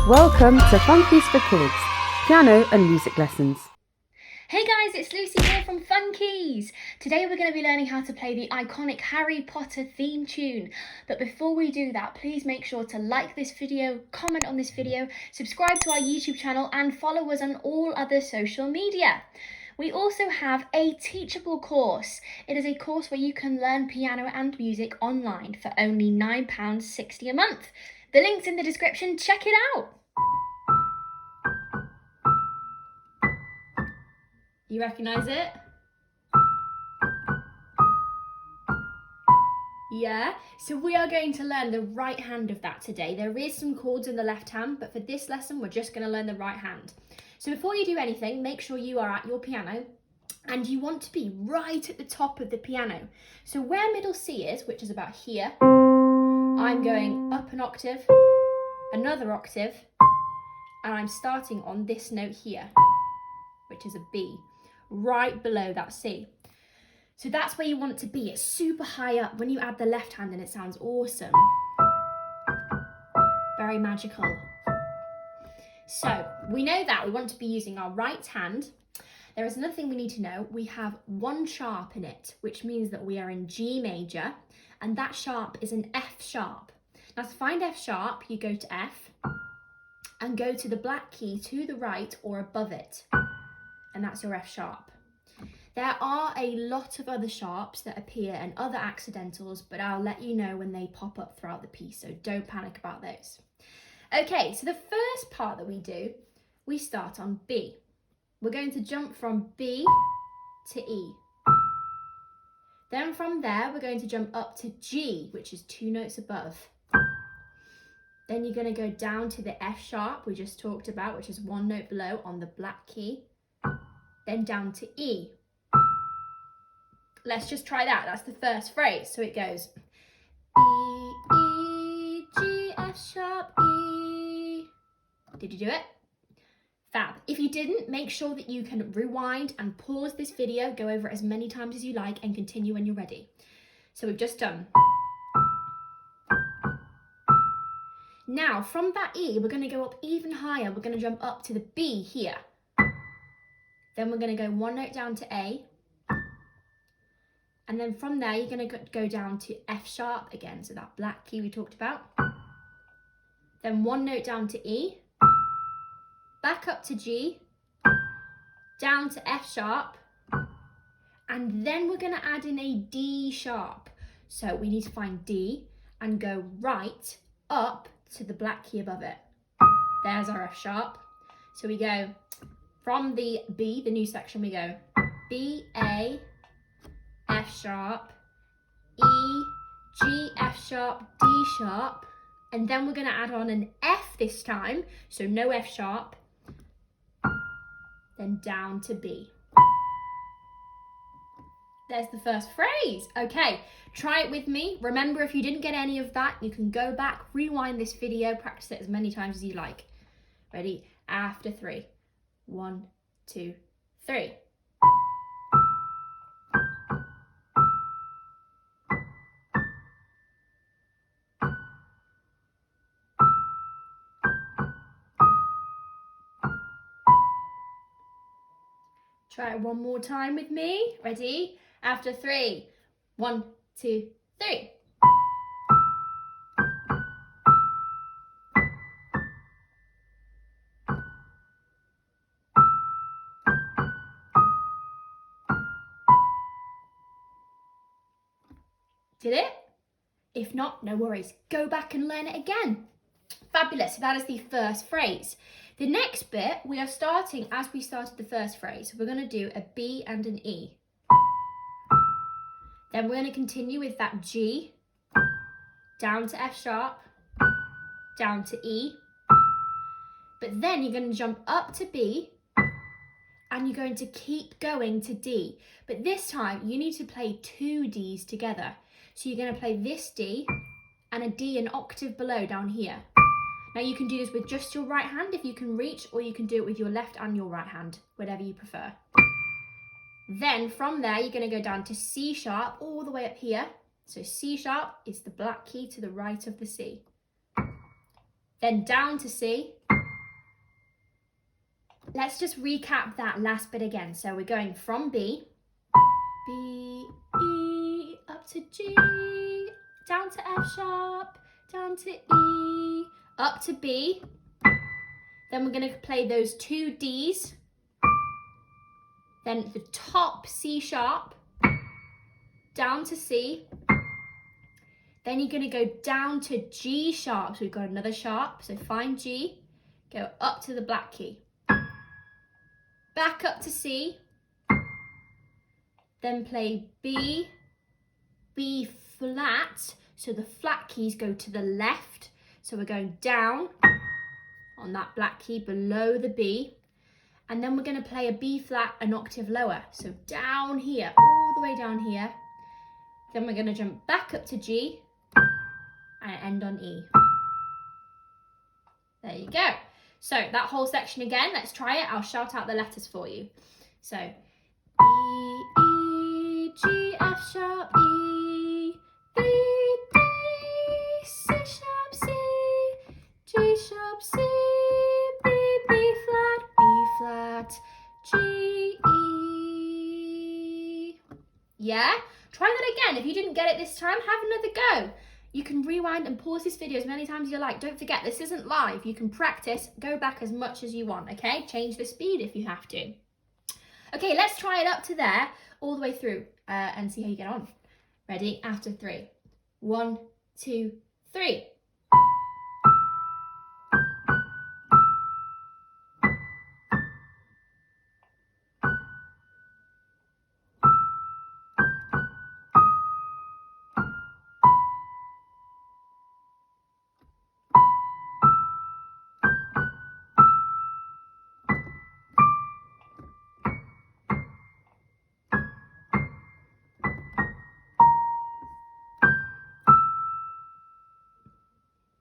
Welcome to Fun-Keys for Kids, piano and music lessons. Hey guys, it's Lucy here from Fun-Keys. Today we're going to be learning how to play the iconic Harry Potter theme tune. But before we do that, please make sure to like this video, comment on this video, subscribe to our YouTube channel and follow us on all other social media. We also have a Teachable course. It is a course where you can learn piano and music online for only £9.60 a month. The link's in the description, check it out. You recognise it? Yeah, so we are going to learn the right hand of that today. There is some chords in the left hand, but for this lesson, we're just going to learn the right hand. So before you do anything, make sure you are at your piano and you want to be right at the top of the piano. So where middle C is, which is about here, I'm going up an octave, another octave, and I'm starting on this note here, which is a B, right below that C. So that's where you want it to be. It's super high up. When you add the left hand in, it sounds awesome. Very magical. So we know that we want to be using our right hand. There is another thing we need to know. We have one sharp in it, which means that we are in G major, and that sharp is an F sharp. Now to find F sharp, you go to F and go to the black key to the right or above it, and that's your F sharp. There are a lot of other sharps that appear and other accidentals, but I'll let you know when they pop up throughout the piece, so don't panic about those. Okay, so the first part that we do, we start on B. We're going to jump from B to E. Then from there, we're going to jump up to G, which is 2 notes above. Then you're going to go down to the F sharp we just talked about, which is 1 note below on the black key. Then down to E. Let's just try that. That's the first phrase. So it goes B, E, G, F sharp, E. Did you do it? Fab. If you didn't, make sure that you can rewind and pause this video, go over it as many times as you like and continue when you're ready. So we've just done. Now from that E, we're going to go up even higher. We're going to jump up to the B here. Then we're going to go 1 note down to A. And then from there, you're going to go down to F sharp again, so that black key we talked about. Then 1 note down to E, back up to G, down to F sharp, and then we're going to add in a D sharp. So we need to find D and go right up to the black key above it. There's our F sharp. So we go from the B, the new section, we go B, A, F sharp, E, G, F sharp, D sharp, and then we're going to add on an F this time, so no F sharp, then down to B. There's the first phrase. Okay, try it with me. Remember, if you didn't get any of that, you can go back, rewind this video, practice it as many times as you like. Ready? After 3. 1, 2, 3. Try it one more time with me. Ready? After 3. 1, 2, 3. Did it? If not, no worries. Go back and learn it again. Fabulous. So that is the first phrase. The next bit, we are starting as we started the first phrase. We're going to do a B and an E. Then we're going to continue with that G, down to F sharp, down to E. But then you're going to jump up to B and you're going to keep going to D. But this time you need to play 2 Ds together. So you're going to play this D and a D an octave below down here. Now you can do this with just your right hand if you can reach, or you can do it with your left and your right hand, whatever you prefer. Then from there, you're going to go down to C sharp all the way up here. So C sharp is the black key to the right of the C. Then down to C, Let's just recap that last bit again. So we're going from B, E, up to G, down to F sharp, down to E, up to B. Then we're going to play those 2 Ds. Then the top C sharp, down to C. Then you're going to go down to G sharp. So we've got another sharp. So find G, go up to the black key. Back up to C. Then play B, B flat. So the flat keys go to the left. So we're going down on that black key below the B. And then we're going to play a B flat an octave lower. So down here, all the way down here. Then we're going to jump back up to G and end on E. There you go. So that whole section again, let's try it. I'll shout out the letters for you. So E, E, G, F sharp, E, B, D, C sharp, C, G sharp, C, B, B flat, G, E. Yeah? Try that again. If you didn't get it this time, have another go. You can rewind and pause this video as many times as you like. Don't forget, this isn't live. You can practice, go back as much as you want, okay? Change the speed if you have to. Okay, let's try it up to there, all the way through, and see how you get on. Ready? After 3. 1, 2, 3.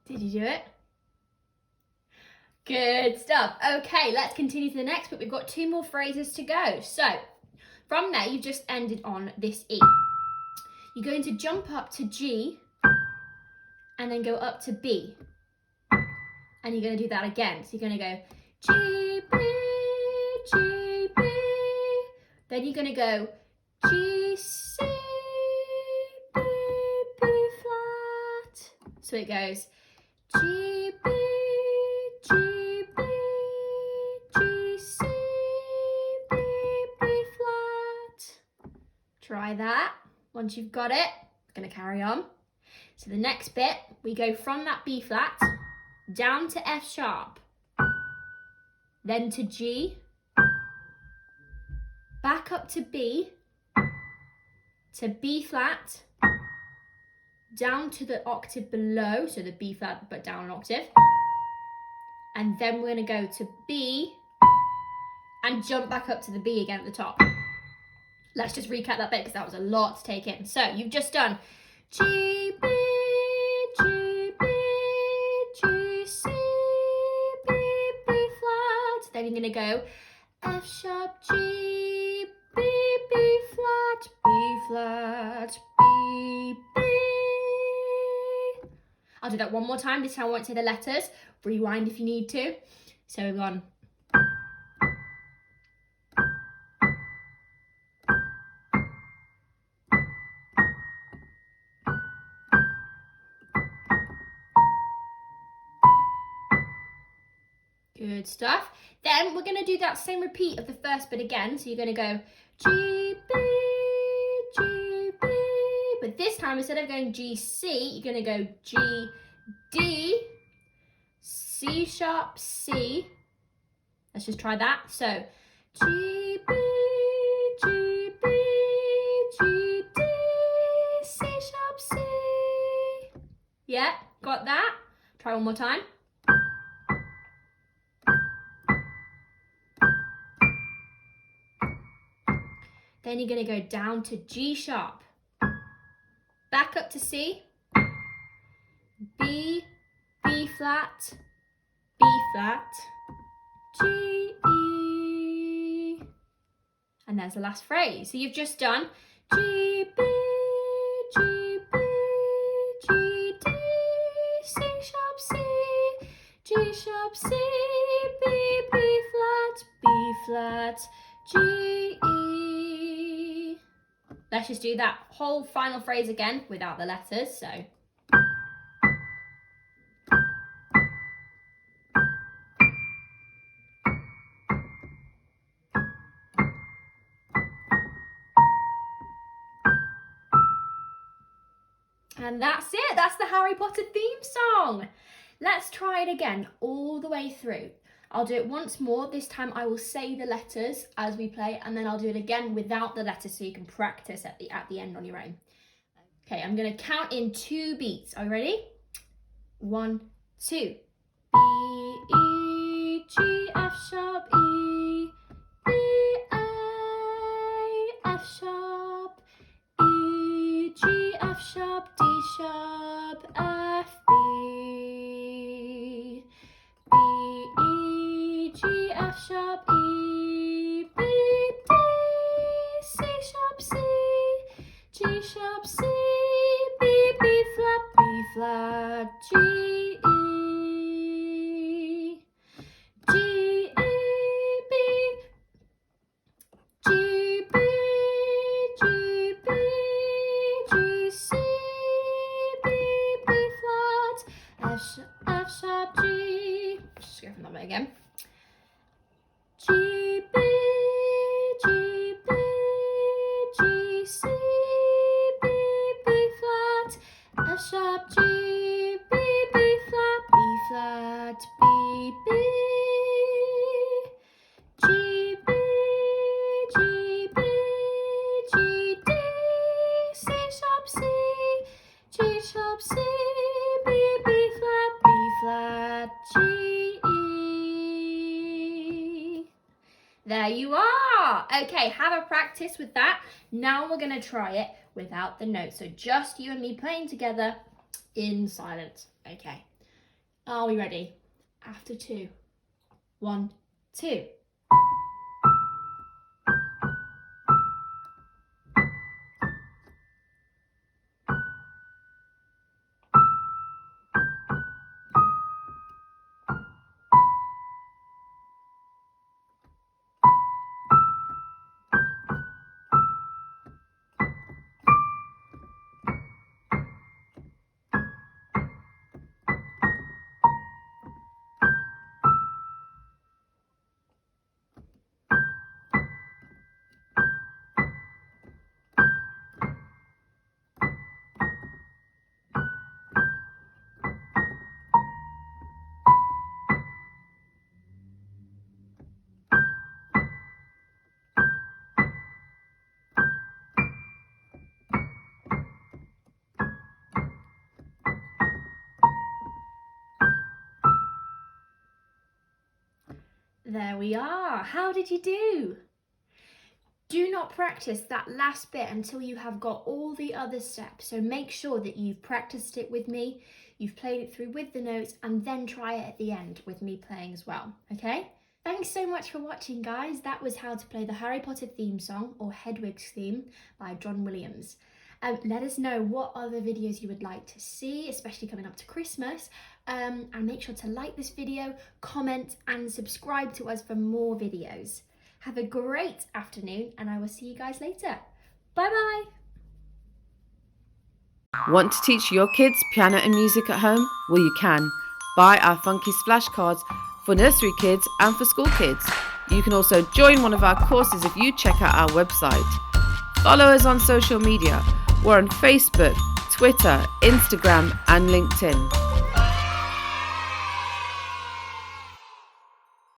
Did you do it? Good stuff. Okay, let's continue to the next bit. We've got 2 more phrases to go. So, from there, you've just ended on this E. You're going to jump up to G and then go up to B. And you're going to do that again. So you're going to go G, B, G, B. Then you're going to go G, C, B, B flat. So it goes G, B, G, B, G, C, B, B flat. Try that. Once you've got it, I'm going to carry on. So the next bit, we go from that B flat down to F sharp, then to G, back up to B flat, down to the octave below, so the B flat but down an octave, and then we're going to go to B and jump back up to the B again at the top. Let's just recap that bit because that was a lot to take in. So you've just done G, B, G, B, G, C, B, B flat. Then you're going to go F sharp, G, B, B flat, B flat, B, B. I'll do that one more time. This time I won't say the letters. Rewind if you need to. So we've gone. Good stuff. Then we're going to do that same repeat of the first bit again. So you're going to go G, B, G, B. But this time, instead of going G, C, you're going to go G, D, C sharp, C. Let's just try that. So G, B, G, B, G, D, C sharp, C. Yeah, got that? Try one more time. Then you're going to go down to G sharp, back up to C, B, B flat, G, E. And there's the last phrase. So you've just done G, B, G, B, G, D, C sharp, C, G sharp, C, B, B flat, B flat, G, E. Let's just do that whole final phrase again without the letters, so. And that's it, that's the Harry Potter theme song. Let's try it again all the way through. I'll do it once more. This time I will say the letters as we play, and then I'll do it again without the letters so you can practice at the end on your own. Okay, I'm gonna count in 2 beats. Are you ready? 1, 2. B, E, G, F sharp, E, B, A, F sharp, E, G, F sharp, D sharp, F, B, B, E, G, F sharp, E, B, D, C sharp, C, G sharp, C, B, B flat, G, E, G, E, B, G, B, G, B, G, C, B, B flat, F sharp, G. Just go from that way again. G, B, G, B, G, C, B, B flat, F sharp, G, B, B flat, B, B, G, B, G, B, G, D, C sharp, C, G sharp, C, B, B flat, G, E. There you are. Okay, have a practice with that. Now we're gonna try it without the notes. So just you and me playing together in silence. Okay. Are we ready? After 2. 1, 2. There we are. How did you do? Do not practice that last bit until you have got all the other steps. So make sure that you've practiced it with me, you've played it through with the notes, and then try it at the end with me playing as well, okay? Thanks so much for watching, guys. That was how to play the Harry Potter theme song, or Hedwig's theme, by John Williams. Let us know what other videos you would like to see, especially coming up to Christmas. And make sure to like this video, comment, and subscribe to us for more videos. Have a great afternoon, and I will see you guys later. Bye-bye. Want to teach your kids piano and music at home? Well, you can. Buy our Fun-Keys flashcards for nursery kids and for school kids. You can also join one of our courses if you check out our website. Follow us on social media. We're on Facebook, Twitter, Instagram, and LinkedIn.